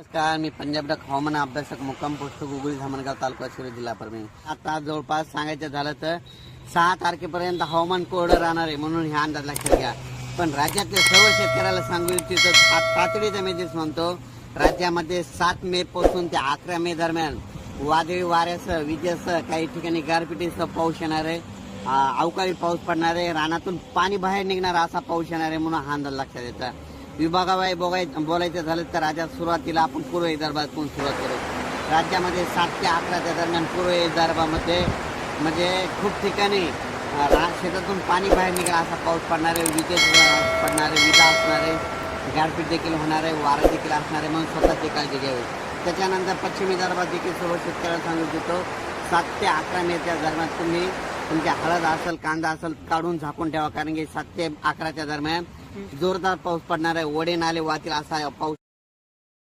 नमस्कार, मी पंजाब डक हवामान अभ्यासक मुक्काम पोस्ट गुगळी धामणगाव तालुका शिरूर जिल्हा परभणी. आता जवळपास सांगायचं झालं तर 6 तारखेपर्यंत हवामान कोरडं राहणार आहे म्हणून हे अंदाज लक्षात घ्या. पण राज्यातल्या सर्व शेतकऱ्याला सांगू इच्छितो, तातडीचा मेसेज म्हणतो, राज्यामध्ये 7 मे पासून ते 11 मे दरम्यान वादळी वाऱ्यासह विजेसह काही ठिकाणी गारपिटीसह पाऊस येणार आहे. अवकाळी पाऊस पडणार आहे. रानातून पाणी बाहेर निघणार असा पाऊस येणार आहे म्हणून हा अंदाज लक्षात येतात. विभागाबाई बोलायचं झालं तर राज्यात सुरुवातीला आपण पूर्व विदर्भातून सुरुवात करू. राज्यामध्ये 7 ते 11 दरम्यान पूर्व विदर्भामध्ये म्हणजे खूप ठिकाणी शेतातून पाणी बाहेर निघाला असा पाऊस पडणार आहे. विजेस पडणार आहे, विजा असणार आहे, गारपीट देखील होणार आहे, वारा देखील असणार आहे म्हणून स्वतःची काळजी घ्यावी. त्याच्यानंतर पश्चिम विदर्भात देखील सर्व शेतकऱ्याला सांगू इच्छितो, 7 ते 11 मेच्या दरम्यान तुम्ही तुमच्या हळद असेल, कांदा असेल काढून झाकून ठेवा, कारण की 7 ते 11 दरम्यान जोरदार पाऊस पडणार आहे. ओढे नाले वाहतील असा पाऊस